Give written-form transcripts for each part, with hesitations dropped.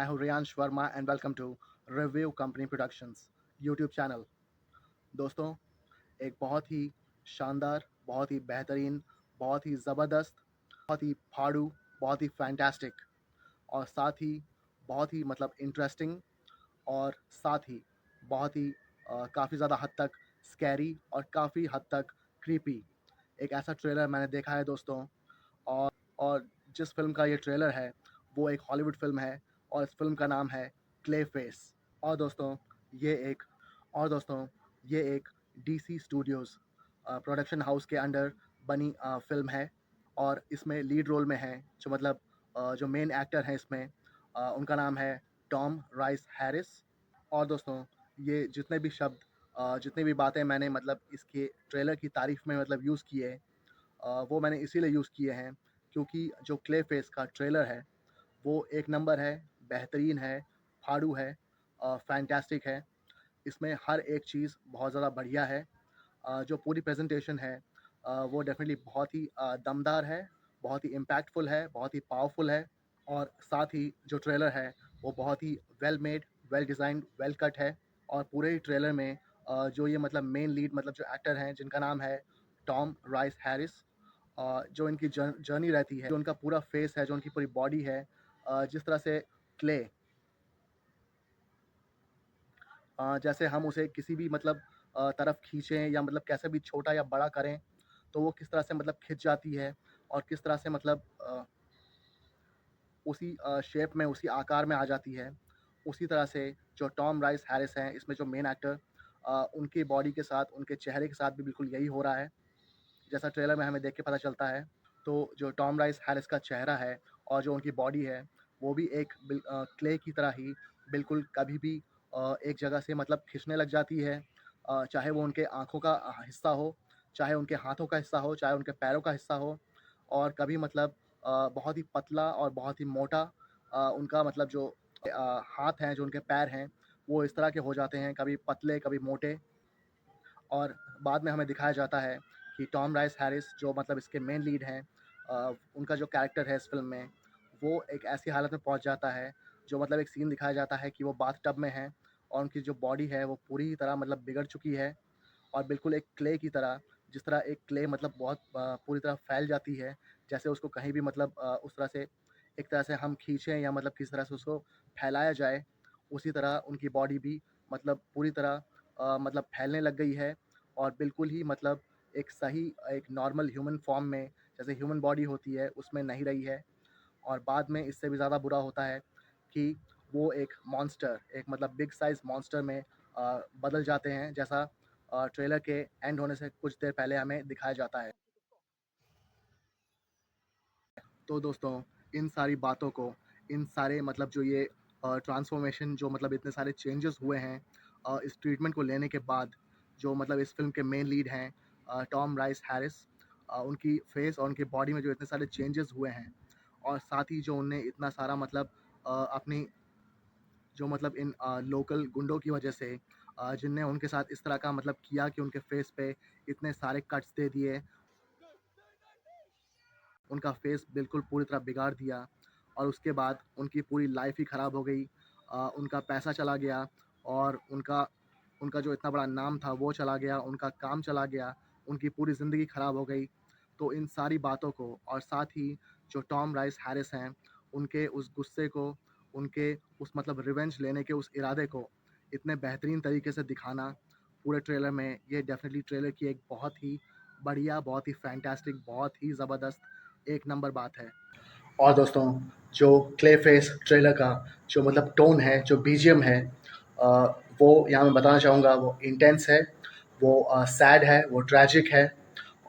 हूं Riyansh Verma and welcome to review company productions YouTube channel. दोस्तों, एक बहुत ही शानदार, बहुत ही बेहतरीन, बहुत ही ज़बरदस्त, बहुत ही फाड़ू, बहुत ही फैंटास्टिक और साथ ही बहुत ही इंटरेस्टिंग और साथ ही बहुत ही काफ़ी ज़्यादा हद तक स्कैरी और काफ़ी हद तक क्रीपी एक ऐसा ट्रेलर मैंने देखा है दोस्तों। और और जिस फ़िल्म का ये ट्रेलर है वो एक हॉलीवुड फ़िल्म है और इस फ़िल्म का नाम है क्ले फेस। और दोस्तों ये एक और दोस्तों ये एक डीसी स्टूडियोज़ प्रोडक्शन हाउस के अंडर बनी फ़िल्म है और इसमें लीड रोल में हैं जो मेन एक्टर हैं इसमें, उनका नाम है टॉम राइस हैरिस। और दोस्तों ये जितने भी शब्द, जितनी भी बातें मैंने इसके ट्रेलर की तारीफ़ में यूज़ किए, वो मैंने इसीलिए यूज़ किए हैं क्योंकि जो क्ले फेस का ट्रेलर है वो एक नंबर है, बेहतरीन है, फाड़ू है, फैंटास्टिक है। इसमें हर एक चीज़ बहुत ज़्यादा बढ़िया है। जो पूरी प्रेजेंटेशन है वो डेफिनेटली बहुत ही दमदार है, बहुत ही इम्पैक्टफुल है, बहुत ही पावरफुल है। और साथ ही जो ट्रेलर है वो बहुत ही well made, well designed, well cut है। और पूरे ही ट्रेलर में जो ये मेन लीड जो एक्टर हैं जिनका नाम है टॉम राइस हैरिस, जो इनकी जर्नी रहती है, जो उनका पूरा फेस है, जो उनकी पूरी बॉडी है, जिस तरह से क्ले, जैसे हम उसे किसी भी तरफ खींचें या कैसे भी छोटा या बड़ा करें तो वो किस तरह से खिंच जाती है और किस तरह से उसी शेप में, उसी आकार में आ जाती है। उसी तरह से जो टॉम राइस हैरिस हैं इसमें जो मेन एक्टर, उनकी बॉडी के साथ, उनके चेहरे के साथ भी बिल्कुल यही हो रहा है जैसा ट्रेलर में हमें देख के पता चलता है। तो जो टॉम राइस हैरिस का चेहरा है और जो उनकी बॉडी है वो भी एक क्ले की तरह ही बिल्कुल कभी भी एक जगह से खिंचने लग जाती है। चाहे वो उनके आँखों का हिस्सा हो, चाहे उनके हाथों का हिस्सा हो, चाहे उनके पैरों का हिस्सा हो। और कभी बहुत ही पतला और बहुत ही मोटा उनका जो हाथ हैं, जो उनके पैर हैं, वो इस तरह के हो जाते हैं, कभी पतले, कभी मोटे। और बाद में हमें दिखाया जाता है कि टॉम राइस हैरिस जो इसके मेन लीड हैं, उनका जो कैरेक्टर है इस फ़िल्म में, वो एक ऐसी हालत में पहुंच जाता है, जो एक सीन दिखाया जाता है कि वो बाथटब में हैं और उनकी जो बॉडी है वो पूरी तरह बिगड़ चुकी है और बिल्कुल एक क्ले की तरह, जिस तरह एक क्ले बहुत पूरी तरह फैल जाती है, जैसे उसको कहीं भी उस तरह से एक तरह से हम खींचें या किसी तरह से उसको फैलाया जाए, उसी तरह उनकी बॉडी भी पूरी तरह फैलने लग गई है और बिल्कुल ही एक सही, एक नॉर्मल ह्यूमन फॉर्म में, जैसे ह्यूमन बॉडी होती है उसमें नहीं रही है। और बाद में इससे भी ज़्यादा बुरा होता है कि वो एक मॉन्स्टर, एक बिग साइज़ मॉन्स्टर में बदल जाते हैं, जैसा ट्रेलर के एंड होने से कुछ देर पहले हमें दिखाया जाता है। तो दोस्तों इन सारी बातों को, इन सारे जो ये ट्रांसफॉर्मेशन, जो इतने सारे चेंजेस हुए हैं इस ट्रीटमेंट को लेने के बाद, जो इस फिल्म के मेन लीड हैं टॉम राइस हैरिस, उनकी फेस और उनकी बॉडी में जो इतने सारे चेंजेस हुए हैं और साथ ही जो उनने इतना सारा अपनी जो इन लोकल गुंडों की वजह से, जिनने उनके साथ इस तरह का किया कि उनके फेस पे इतने सारे कट्स दे दिए, उनका फेस बिल्कुल पूरी तरह बिगाड़ दिया और उसके बाद उनकी पूरी लाइफ ही ख़राब हो गई। उनका पैसा चला गया और उनका उनका जो इतना बड़ा नाम था वो चला गया, उनका काम चला गया, उनकी पूरी ज़िंदगी ख़राब हो गई। तो इन सारी बातों को और साथ ही जो टॉम राइस हैरिस हैं, उनके उस गुस्से को, उनके उस रिवेंज लेने के उस इरादे को इतने बेहतरीन तरीके से दिखाना पूरे ट्रेलर में, ये डेफ़िनेटली ट्रेलर की एक बहुत ही बढ़िया, बहुत ही फैंटास्टिक, बहुत ही ज़बरदस्त एक नंबर बात है। और दोस्तों जो क्ले फेस ट्रेलर का जो टोन है, जो बीजीएम है, वो यहाँ मैं बताना चाहूँगा वो इंटेंस है, वो सैड है, वो ट्रैजिक है।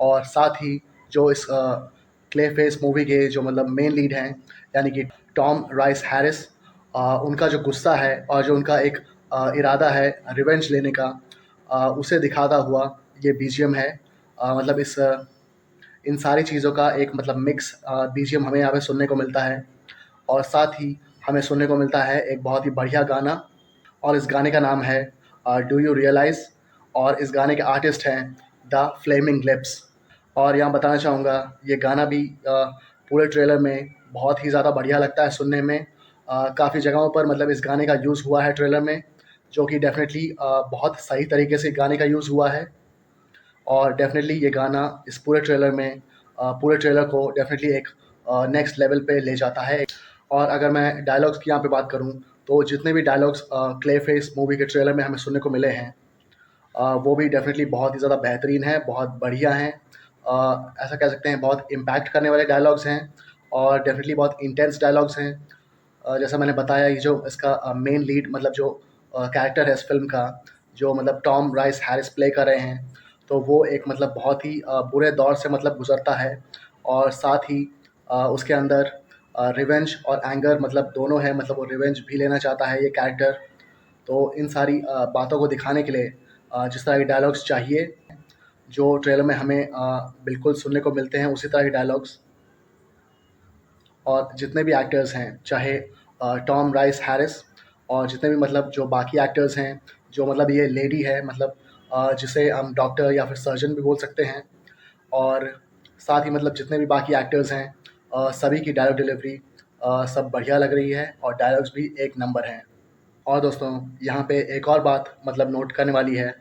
और साथ ही जो इस क्ले फेस मूवी के जो मेन लीड हैं, यानी कि टॉम राइस हैरिस, उनका जो गुस्सा है और जो उनका एक इरादा है रिवेंज लेने का, उसे दिखाता हुआ ये बीजीएम है। इन सारी चीज़ों का एक मिक्स बीजीएम हमें यहाँ पे सुनने को मिलता है और साथ ही हमें सुनने को मिलता है एक बहुत ही बढ़िया गाना और इस गाने का नाम है डू यू रियलाइज़। और इस गाने के आर्टिस्ट हैं द फ्लेमिंग लिप्स। और यहाँ बताना चाहूँगा ये गाना भी पूरे ट्रेलर में बहुत ही ज़्यादा बढ़िया लगता है सुनने में। काफ़ी जगहों पर मतलब इस गाने का यूज़ हुआ है ट्रेलर में, जो कि डेफ़िनेटली बहुत सही तरीके से गाने का यूज़ हुआ है। और डेफ़िनेटली ये गाना इस पूरे ट्रेलर में पूरे ट्रेलर को डेफ़िनेटली एक नेक्स्ट लेवल पे ले जाता है। और अगर मैं डायलॉग्स की यहाँ पे बात करूँ, तो जितने भी डायलॉग्स क्ले फेस मूवी के ट्रेलर में हमें सुनने को मिले हैं, वो भी डेफ़िनेटली बहुत ही ज़्यादा बेहतरीन है, बहुत बढ़िया हैं। ऐसा कह सकते हैं बहुत इम्पैक्ट करने वाले डायलॉग्स हैं और डेफ़िनेटली बहुत इंटेंस डायलॉग्स हैं। जैसा मैंने बताया, ये जो इसका मेन लीड मतलब जो कैरेक्टर है इस फ़िल्म का, जो मतलब टॉम राइस हैरिस प्ले कर रहे हैं, तो वो एक मतलब बहुत ही बुरे दौर से मतलब गुज़रता है और साथ ही उसके अंदर रिवेंज और एंगर मतलब दोनों है, मतलब वो रिवेंज भी लेना चाहता है ये कैरेक्टर। तो इन सारी बातों को दिखाने के लिए जिस तरह के डायलॉग्स चाहिए, जो ट्रेलर में हमें बिल्कुल सुनने को मिलते हैं, उसी तरह के डायलॉग्स। और जितने भी एक्टर्स हैं, चाहे टॉम राइस हैरिस और जितने भी मतलब जो बाकी एक्टर्स हैं, जो मतलब ये लेडी है मतलब जिसे हम डॉक्टर या फिर सर्जन भी बोल सकते हैं, और साथ ही मतलब जितने भी बाकी एक्टर्स हैं, सभी की डायलॉग डिलीवरी सब बढ़िया लग रही है और डायलॉग्स भी एक नंबर हैं। और दोस्तों, यहाँ पे एक और बात मतलब नोट करने वाली है,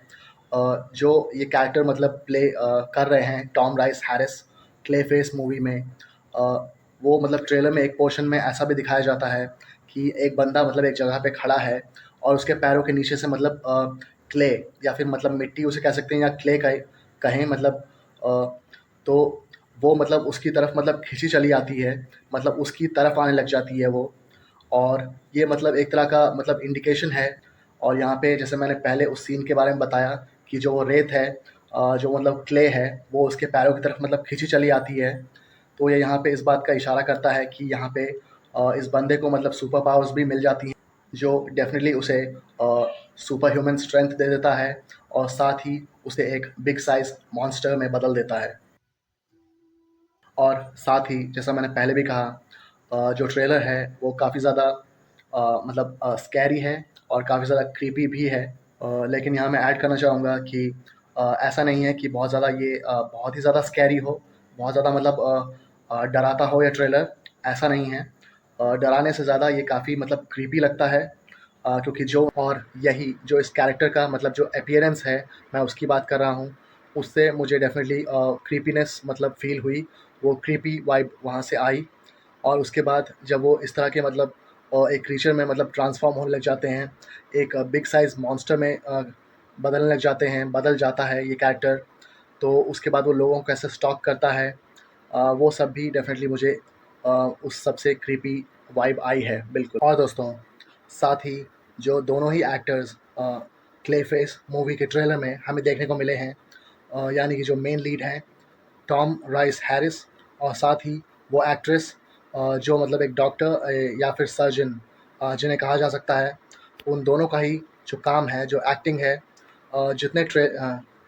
जो ये कैरेक्टर मतलब प्ले कर रहे हैं Tom rice Harris clay face movie में, वो मतलब ट्रेलर में एक पोर्शन में ऐसा भी दिखाया जाता है कि एक बंदा मतलब एक जगह पे खड़ा है और उसके पैरों के नीचे से मतलब क्ले या फिर मतलब मिट्टी उसे कह सकते हैं, या क्ले कहें मतलब, तो वो मतलब उसकी तरफ मतलब खींची चली आती है, मतलब उसकी तरफ आने लग जाती है वो। और ये मतलब एक तरह का मतलब इंडिकेशन है। और यहाँ पे जैसे मैंने पहले उस सीन के बारे में बताया कि जो वो रेत है, जो मतलब क्ले है, वो उसके पैरों की तरफ मतलब खींची चली आती है। तो ये यहाँ पे इस बात का इशारा करता है कि यहाँ पे इस बंदे को मतलब सुपर पावर्स भी मिल जाती हैं, जो डेफिनेटली उसे सुपर ह्यूमन स्ट्रेंथ दे देता है और साथ ही उसे एक बिग साइज मॉन्स्टर में बदल देता है। और साथ ही जैसा मैंने पहले भी कहा, जो ट्रेलर है वो काफ़ी ज़्यादा मतलब स्कैरी है और काफ़ी ज़्यादा क्रीपी भी है। लेकिन यहाँ मैं ऐड करना चाहूँगा कि ऐसा नहीं है कि बहुत ज़्यादा ये बहुत ही ज़्यादा स्कैरी हो, बहुत ज़्यादा मतलब डराता हो ये ट्रेलर, ऐसा नहीं है। डराने से ज़्यादा ये काफ़ी मतलब क्रीपी लगता है, क्योंकि जो और यही जो इस कैरेक्टर का मतलब जो अपीयरेंस है, मैं उसकी बात कर रहा हूँ, उससे मुझे डेफ़िनेटली क्रीपीनेस मतलब फ़ील हुई, वो क्रीपी वाइब वहाँ से आई। और उसके बाद जब वो इस तरह के मतलब एक क्रीचर में मतलब ट्रांसफ़ॉर्म होने लग जाते हैं, एक बिग साइज़ मॉन्स्टर में बदलने लग जाते हैं, बदल जाता है ये कैरेक्टर, तो उसके बाद वो लोगों को कैसे स्टॉक करता है, वो सब भी डेफ़िनेटली मुझे उस सबसे क्रीपी वाइब आई है, बिल्कुल। और दोस्तों, साथ ही जो दोनों ही एक्टर्स क्ले फेस मूवी के ट्रेलर में हमें देखने को मिले हैं, यानी कि जो मेन लीड हैं टॉम राइस हैरिस, और साथ ही वो एक्ट्रेस जो मतलब एक डॉक्टर या फिर सर्जन जिन्हें कहा जा सकता है, उन दोनों का ही जो काम है, जो एक्टिंग है,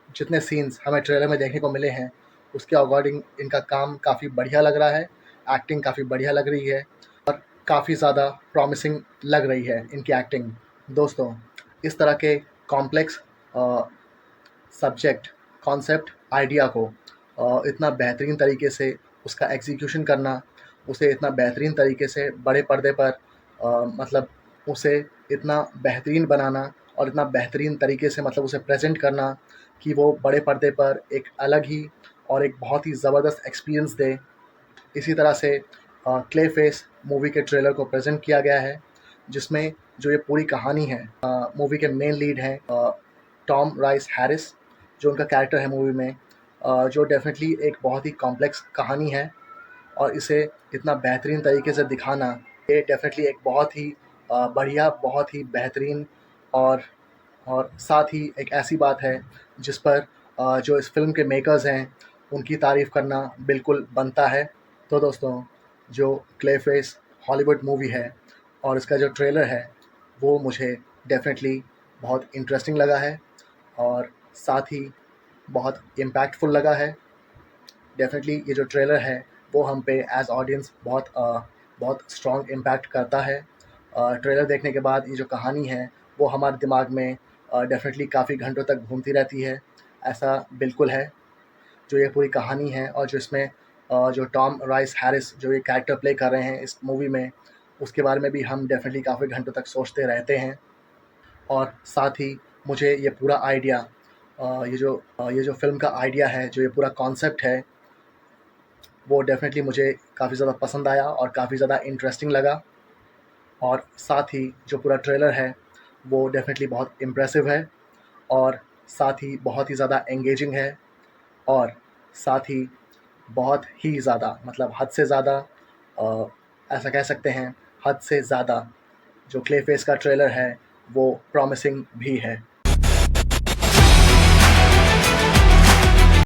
जितने सीन्स हमें ट्रेलर में देखने को मिले हैं, उसके अकॉर्डिंग इनका काम काफ़ी बढ़िया लग रहा है, एक्टिंग काफ़ी बढ़िया लग रही है और काफ़ी ज़्यादा प्रॉमिसिंग लग रही है इनकी एक्टिंग। दोस्तों, इस तरह के कॉम्प्लेक्स सब्जेक्ट, कॉन्सेप्ट, आइडिया को इतना बेहतरीन तरीके से उसका एग्जीक्यूशन करना, उसे इतना बेहतरीन तरीके से बड़े पर्दे पर मतलब उसे इतना बेहतरीन बनाना और इतना बेहतरीन तरीके से मतलब उसे प्रेज़ेंट करना कि वो बड़े पर्दे पर एक अलग ही और एक बहुत ही ज़बरदस्त एक्सपीरियंस दे। इसी तरह से क्ले फेस मूवी के ट्रेलर को प्रेज़ेंट किया गया है, जिसमें जो ये पूरी कहानी है, मूवी के मेन लीड हैं टॉम राइस हैरिस, जो उनका कैरेक्टर है मूवी में, जो डेफ़िनेटली एक बहुत ही कॉम्प्लेक्स कहानी है और इसे इतना बेहतरीन तरीके से दिखाना, ये डेफ़िनेटली एक बहुत ही बढ़िया, बहुत ही बेहतरीन और साथ ही एक ऐसी बात है जिस पर जो इस फ़िल्म के मेकर्स हैं, उनकी तारीफ़ करना बिल्कुल बनता है। तो दोस्तों, जो क्ले फेस हॉलीवुड मूवी है और इसका जो ट्रेलर है, वो मुझे डेफ़िनेटली बहुत इंटरेस्टिंग लगा है और साथ ही बहुत इम्पैक्टफुल लगा है। डेफ़िनेटली ये जो ट्रेलर है, वो हम पे एज़ ऑडियंस बहुत स्ट्रॉन्ग इम्पैक्ट करता है। ट्रेलर देखने के बाद ये जो कहानी है, वो हमारे दिमाग में डेफ़िनेटली काफ़ी घंटों तक घूमती रहती है, ऐसा बिल्कुल है। जो ये पूरी कहानी है और जो इसमें जो टॉम राइस हैरिस जो ये कैरेक्टर प्ले कर रहे हैं इस मूवी में, उसके बारे में भी हम डेफ़िनेटली काफ़ी घंटों तक सोचते रहते हैं। और साथ ही मुझे ये पूरा आइडिया ये जो फ़िल्म का आइडिया है, जो ये पूरा कॉन्सेप्ट है, वो डेफ़िनेटली मुझे काफ़ी ज़्यादा पसंद आया और काफ़ी ज़्यादा इंटरेस्टिंग लगा। और साथ ही जो पूरा ट्रेलर है, वो डेफ़िनेटली बहुत इम्प्रेसिव है और साथ ही बहुत ही ज़्यादा एंगेजिंग है और साथ ही बहुत ही ज़्यादा मतलब हद से ज़्यादा ऐसा कह सकते हैं, हद से ज़्यादा जो क्लेफेस का ट्रेलर है, वो प्रॉमिसिंग भी है।